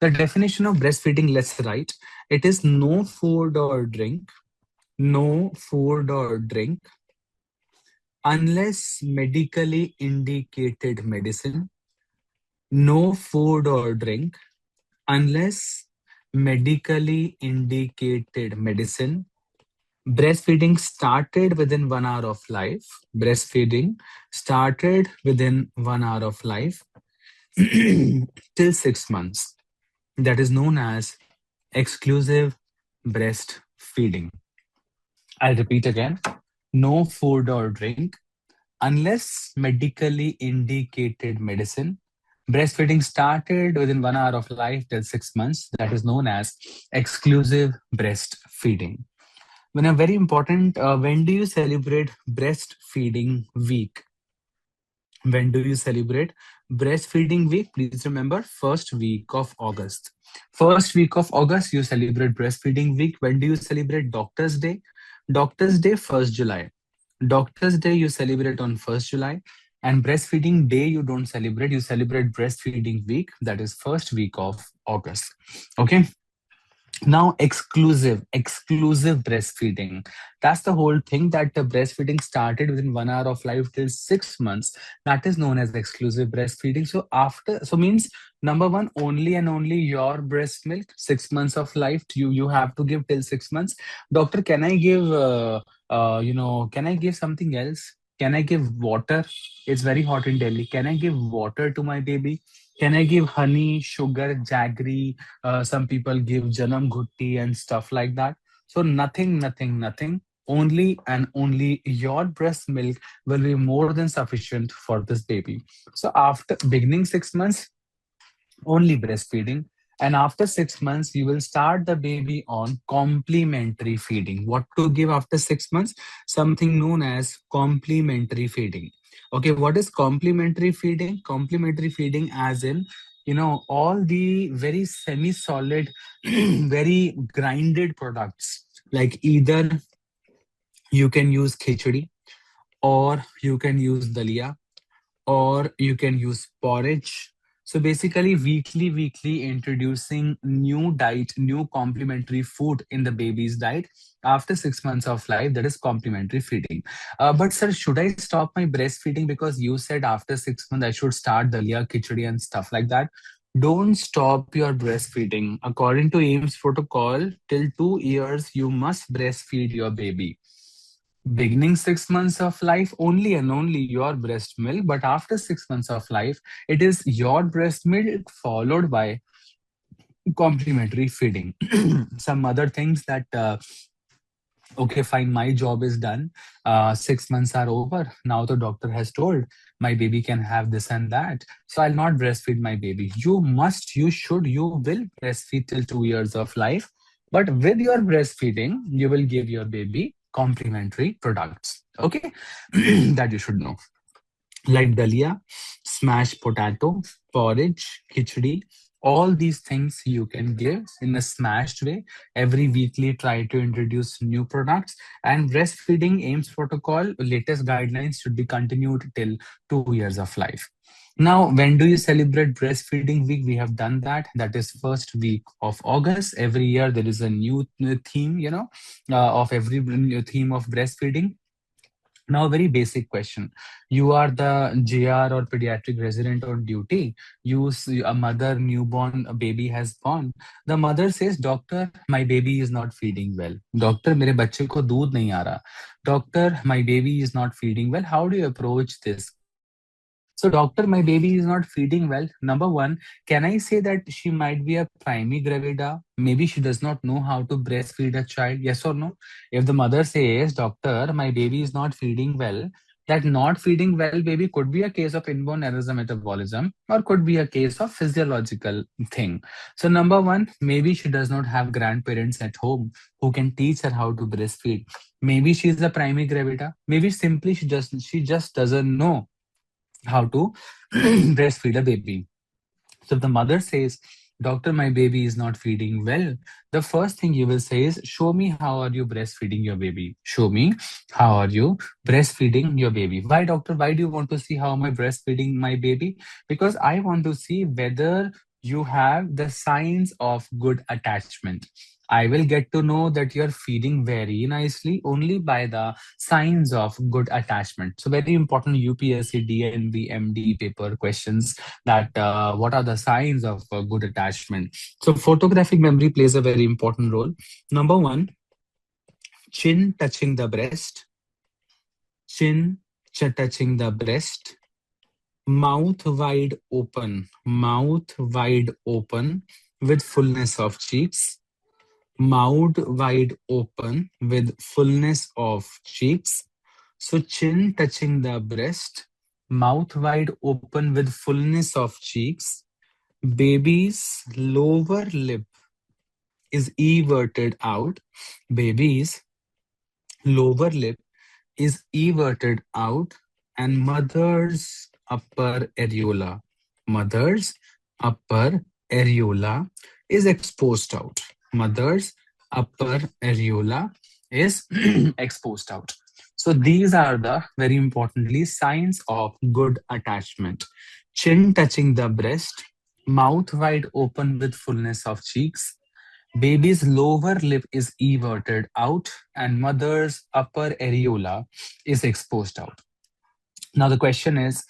The definition of breastfeeding, let's write. It is no food or drink, no food or drink, unless medically indicated medicine, no food or drink, unless medically indicated medicine. Breastfeeding started within 1 hour of life. Breastfeeding started within 1 hour of life till 6 months. That is known as exclusive breastfeeding. I'll repeat again. No food or drink unless medically indicated medicine. Breastfeeding started within 1 hour of life till 6 months. That is known as exclusive breastfeeding. When a very important, when do you celebrate breastfeeding week? When do you celebrate breastfeeding week? Please remember, first week of August. First week of August, you celebrate breastfeeding week. When do you celebrate Doctor's Day? Doctor's Day, 1st July. Doctor's Day, you celebrate on 1st July. And breastfeeding day, you don't celebrate. You celebrate breastfeeding week. That is first week of August. Okay. Now, exclusive breastfeeding. That's the whole thing, that the breastfeeding started within 1 hour of life till 6 months. That is known as exclusive breastfeeding. So after, so means number one, only and only your breast milk, 6 months of life. You have to give till 6 months. Doctor, can I give can I give something else? Can I give water? It's very hot in Delhi. Can I give water to my baby? Can I give honey, sugar, jaggery? Some people give janam ghutti and stuff like that. So nothing. Only and only your breast milk will be more than sufficient for this baby. So after beginning 6 months, only breastfeeding. And after 6 months, you will start the baby on complementary feeding. What to give after 6 months? Something known as complementary feeding. Okay, what is complementary feeding? Complementary feeding, as in, all the very semi solid, very grinded products, like either you can use khichdi, or you can use dalia, or you can use porridge. So basically, weekly introducing new diet, new complementary food in the baby's diet after 6 months of life. That is complementary feeding. But sir, should I stop my breastfeeding because you said after 6 months I should start dalia, khichdi, and stuff like that? Don't stop your breastfeeding. According to AIMS protocol, till 2 years you must breastfeed your baby. Beginning 6 months of life, only and only your breast milk, but after 6 months of life, it is your breast milk followed by complementary feeding. Some other things that okay, fine, my job is done. 6 months are over. Now the doctor has told my baby can have this and that. So I'll not breastfeed my baby. You must, you should, you will breastfeed till 2 years of life. But with your breastfeeding, you will give your baby complementary products. Okay, that you should know, like dalia, smashed potato, porridge, khichdi. All these things you can give in a smashed way. Every weekly, try to introduce new products. And breastfeeding AIMS protocol latest guidelines should be continued till 2 years of life. Now, when do you celebrate breastfeeding week? We have done that. That is first week of August. Every year there is a new theme, of every new theme of breastfeeding. Now, a very basic question. You are the JR or pediatric resident on duty. You see a mother, newborn, a baby has born. The mother says, Doctor, my baby is not feeding well. Doctor, मेरे बच्चे को दूध नहीं आ रहा. Doctor, my baby is not feeding well. How do you approach this case? So, doctor, my baby is not feeding well. Number one, can I say that she might be a primigravida? Maybe she does not know how to breastfeed a child. Yes or no? If the mother says, Doctor, my baby is not feeding well, that not feeding well baby could be a case of inborn errors of metabolism or could be a case of physiological thing. So, number one, maybe she does not have grandparents at home who can teach her how to breastfeed. Maybe she is a primary gravida. Maybe simply she just doesn't know how to breastfeed a baby. So if the mother says, Doctor, my baby is not feeding well, the first thing you will say is, Show me how are you breastfeeding your baby. Show me how are you breastfeeding your baby. Why, doctor? Why do you want to see how am I breastfeeding my baby? Because I want to see whether you have the signs of good attachment. I will get to know that you're feeding very nicely only by the signs of good attachment. So, very important UPSC, DNV, MD paper questions that what are the signs of good attachment. So, photographic memory plays a very important role. Number one, chin touching the breast, chin touching the breast, mouth wide open with fullness of cheeks, mouth wide open with fullness of cheeks. So, chin touching the breast, mouth wide open with fullness of cheeks. Baby's lower lip is everted out. Baby's lower lip is everted out, and mother's upper areola is exposed out. Mother's upper areola is exposed out. So these are the very importantly signs of good attachment. Chin touching the breast, mouth wide open with fullness of cheeks, baby's lower lip is everted out, and mother's upper areola is exposed out. Now the question is,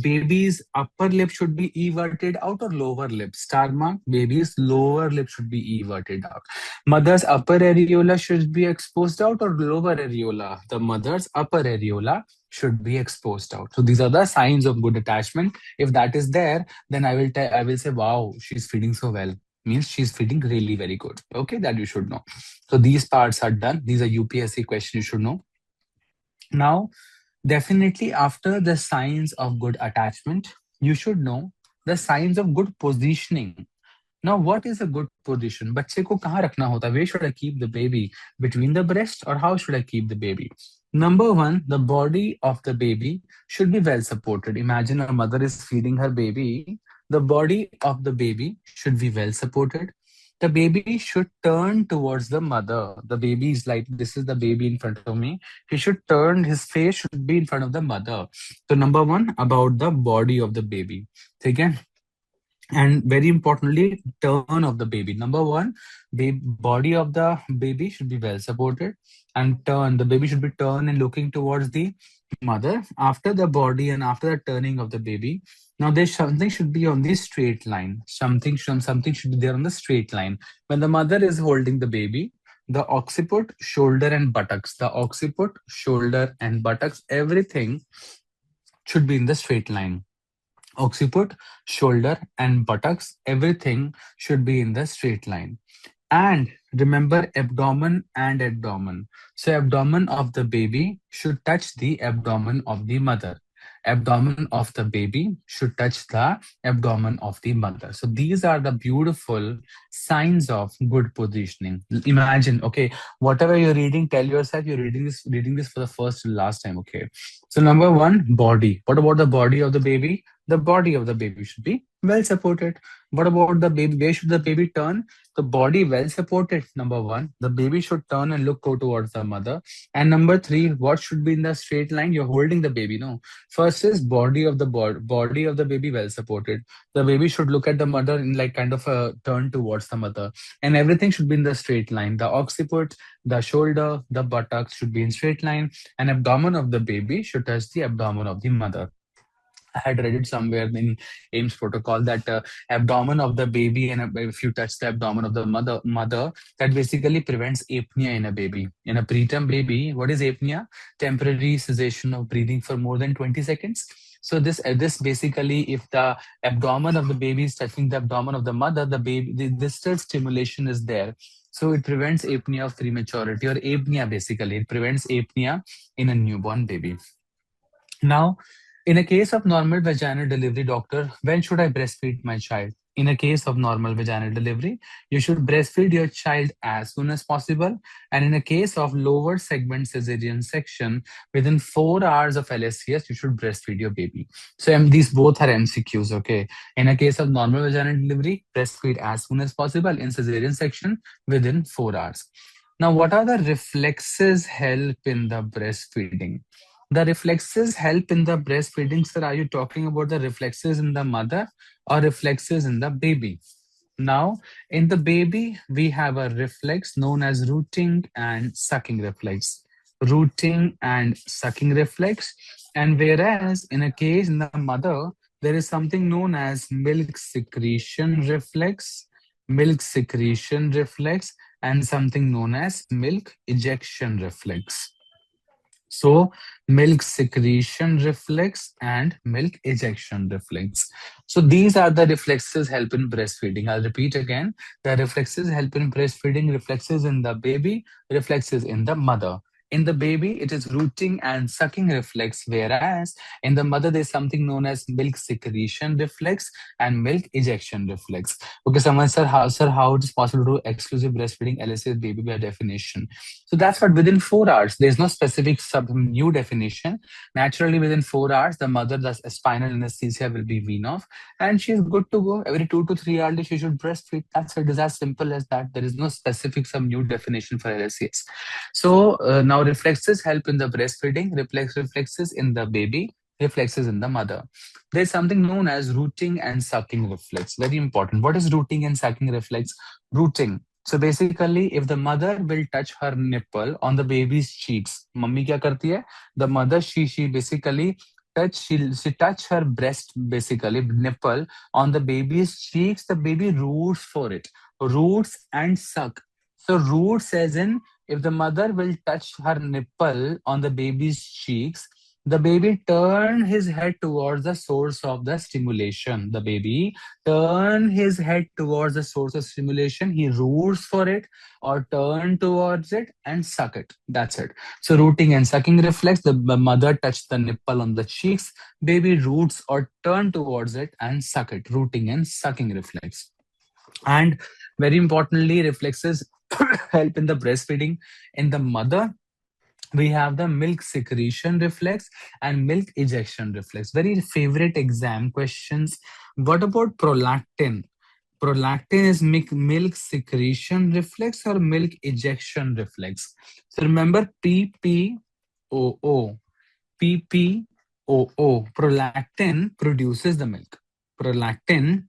baby's upper lip should be everted out or lower lip? Star mark. Baby's lower lip should be everted out. Mother's upper areola should be exposed out or lower areola? The mother's upper areola should be exposed out. So these are the signs of good attachment. If that is there, then I will say, wow, she's feeding so well. Means she's feeding really very good. Okay, that you should know. So these parts are done. These are UPSC questions you should know. Now, definitely, after the signs of good attachment, you should know the signs of good positioning. Now, what is a good position? बच्चे को कहाँ रखना होता है? Where should I keep the baby? Between the breast, or how should I keep the baby? Number one, the body of the baby should be well supported. Imagine a mother is feeding her baby. The body of the baby should be well supported. The baby should turn towards the mother. The baby is like, this is the baby in front of me. He should turn, his face should be in front of the mother. So, number one, about the body of the baby. Again, and very importantly, turn of the baby. Number one, body of the baby should be well supported, and turn, the baby should be turned and looking towards the mother. After the body and after the turning of the baby, now there's something should be on the straight line. Something should be there on the straight line. When the mother is holding the baby, the occiput, shoulder and buttocks, everything should be in the straight line. Occiput, shoulder, and buttocks, everything should be in the straight line. And remember abdomen and abdomen. So, abdomen of the baby should touch the abdomen of the mother. Abdomen of the baby should touch the abdomen of the mother. So, these are the beautiful signs of good positioning. Imagine, okay, whatever you're reading, tell yourself you're reading this for the first and last time. Okay. So, number one, body. What about the body of the baby? The body of the baby should be well supported. What about the baby? Where should the baby turn? The body well supported. Number one, the baby should turn and look towards the mother. And number three, what should be in the straight line? You're holding the baby. No, first is body of the body of the baby well supported. The baby should look at the mother in like kind of a turn towards the mother, and everything should be in the straight line. The occiput, the shoulder, the buttocks should be in straight line, and abdomen of the baby should touch the abdomen of the mother. I had read it somewhere in AIMS protocol that abdomen of the baby, and if you touch the abdomen of the mother, that basically prevents apnea in a baby. In a preterm baby, what is apnea? Temporary cessation of breathing for more than 20 seconds. So this basically, if the abdomen of the baby is touching the abdomen of the mother, the baby, this still stimulation is there. So it prevents apnea of prematurity, or apnea basically. It prevents apnea in a newborn baby. Now, in a case of normal vaginal delivery, doctor, when should I breastfeed my child? In a case of normal vaginal delivery, you should breastfeed your child as soon as possible. And in a case of lower segment cesarean section, within 4 hours of LSCS, you should breastfeed your baby. So these both are MCQs, okay? In a case of normal vaginal delivery, breastfeed as soon as possible. In cesarean section, within 4 hours. Now, what are the reflexes help in the breastfeeding? The reflexes help in the breastfeeding. Sir, are you talking about the reflexes in the mother or reflexes in the baby? Now, in the baby, we have a reflex known as rooting and sucking reflex. Rooting and sucking reflex. And whereas in a case in the mother, there is something known as milk secretion reflex, milk secretion reflex, and something known as milk ejection reflex. So, milk secretion reflex and milk ejection reflex. So, these are the reflexes help in breastfeeding. I'll repeat again. The reflexes help in breastfeeding, reflexes in the baby, reflexes in the mother. In the baby, it is rooting and sucking reflex, whereas in the mother, there's something known as milk secretion reflex and milk ejection reflex. Okay, someone said, how it is possible to do exclusive breastfeeding LSA baby by definition? So that's what within 4 hours, there's no specific sub new definition. Naturally, within 4 hours, the mother, the spinal anesthesia will be wean off, and she's good to go. Every 2 to 3 hours, she should breastfeed. That's it. It's as simple as that. There is no specific some new definition for LSCS. So now reflexes help in the breastfeeding, reflexes in the baby, reflexes in the mother. There's something known as rooting and sucking reflex. Very important. What is rooting and sucking reflex? Rooting. So basically, if the mother will touch her nipple on the baby's cheeks, mummy क्या करती है? The mother she basically she touch her breast basically nipple on the baby's cheeks. The baby roots for it, roots and suck. So roots as in if the mother will touch her nipple on the baby's cheeks, the baby turn his head towards the source of the stimulation. The baby turn his head towards the source of stimulation. He roots for it or turn towards it and suck it. That's it. So rooting and sucking reflex. The mother touch the nipple on the cheeks. Baby roots or turn towards it and suck it. Rooting and sucking reflex. And very importantly, reflexes help in the breastfeeding in the mother. We have the milk secretion reflex and milk ejection reflex. Very favorite exam questions. What about prolactin? Prolactin is milk secretion reflex or milk ejection reflex. So remember PPOO. PPOO. Prolactin produces the milk. Prolactin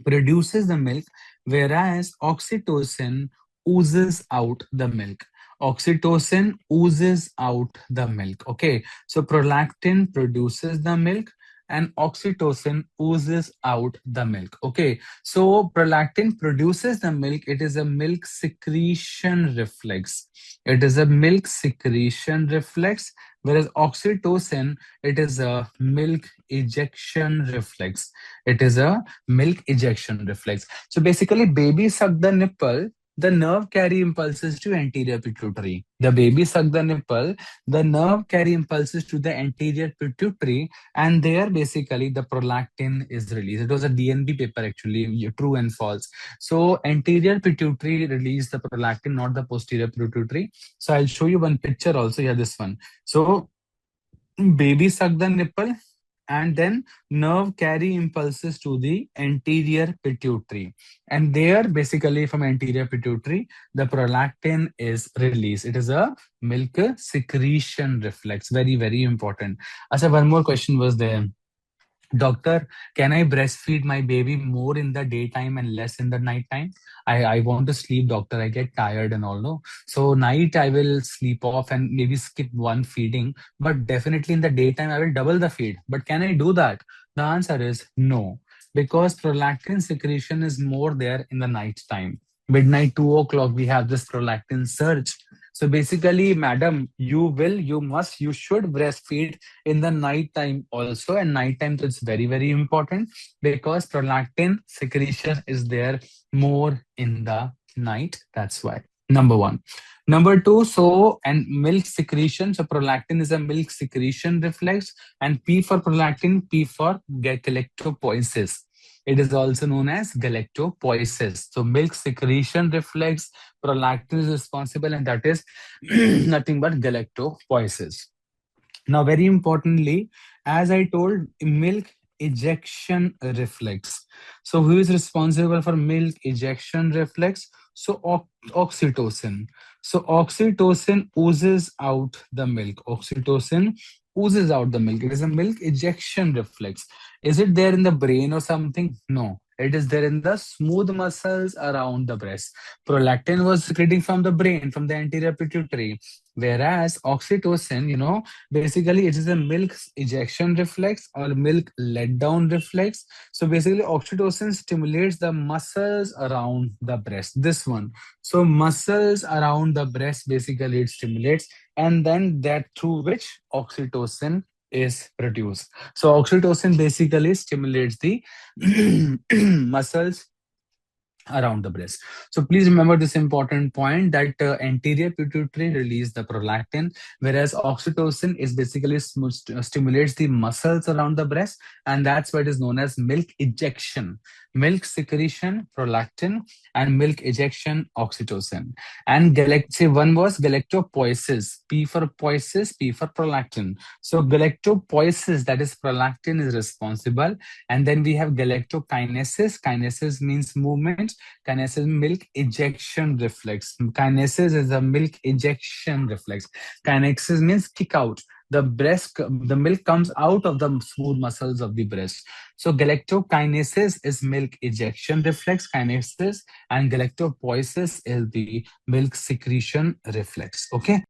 produces the milk, whereas oxytocin oozes out the milk. Oxytocin oozes out the milk. Okay, so prolactin produces the milk and oxytocin oozes out the milk. Okay, so prolactin produces the milk. It is a milk secretion reflex. It is a milk secretion reflex, whereas oxytocin, it is a milk ejection reflex. It is a milk ejection reflex. So basically, baby suck the nipple, the nerve carry impulses to anterior pituitary. The baby suck the nipple, the nerve carry impulses to the anterior pituitary, and there basically the prolactin is released. It was a DNB paper actually, true and false. So anterior pituitary release the prolactin, not the posterior pituitary. So I'll show you one picture also. Yeah, this one. So baby suck the nipple, and then nerve carry impulses to the anterior pituitary, and there basically from anterior pituitary the prolactin is released. It is a milk secretion reflex. Very important. Asa, one more question was there. Doctor, can I breastfeed my baby more in the daytime and less in the nighttime? I want to sleep, doctor. I get tired and all. No? So night I will sleep off and maybe skip one feeding, but definitely in the daytime I will double the feed. But can I do that? The answer is no, because prolactin secretion is more there in the night time. Midnight, 2 o'clock, we have this prolactin surge. So basically, madam, you should breastfeed in the night time also, and night time is very important because prolactin secretion is there more in the night. That's why. Number one. Number two, so and milk secretion. So prolactin is a milk secretion reflex, and P for prolactin, P for galactopoiesis. It is also known as galactopoiesis. So milk secretion reflex, prolactin is responsible, and that is nothing but galactopoiesis. Now, very importantly, as I told, milk ejection reflex. So, who is responsible for milk ejection reflex? So, oxytocin. So oxytocin oozes out the milk. Oxytocin oozes out the milk. It is a milk ejection reflex. Is it there in the brain or something? No. It is there in the smooth muscles around the breast. Prolactin was secreting from the brain, from the anterior pituitary. Whereas oxytocin, basically it is a milk ejection reflex or milk let down reflex. So basically, oxytocin stimulates the muscles around the breast. This one. So muscles around the breast basically it stimulates, and then that through which oxytocin is produced. So oxytocin basically stimulates the muscles around the breast. So please remember this important point that anterior pituitary release the prolactin, whereas oxytocin is basically stimulates the muscles around the breast, and that's why it is known as milk ejection. Milk secretion, prolactin, and milk ejection, oxytocin. And say one was galactopoiesis. P for poiesis, P for prolactin. So galactopoiesis, that is prolactin, is responsible, and then we have galactokinesis. Kinesis means movement. Kinesis milk ejection reflex. Kinesis is a milk ejection reflex. Kinesis means kick out. The milk comes out of the smooth muscles of the breast. So galactokinesis is milk ejection reflex, kinesis, and galactopoiesis is the milk secretion reflex. Okay.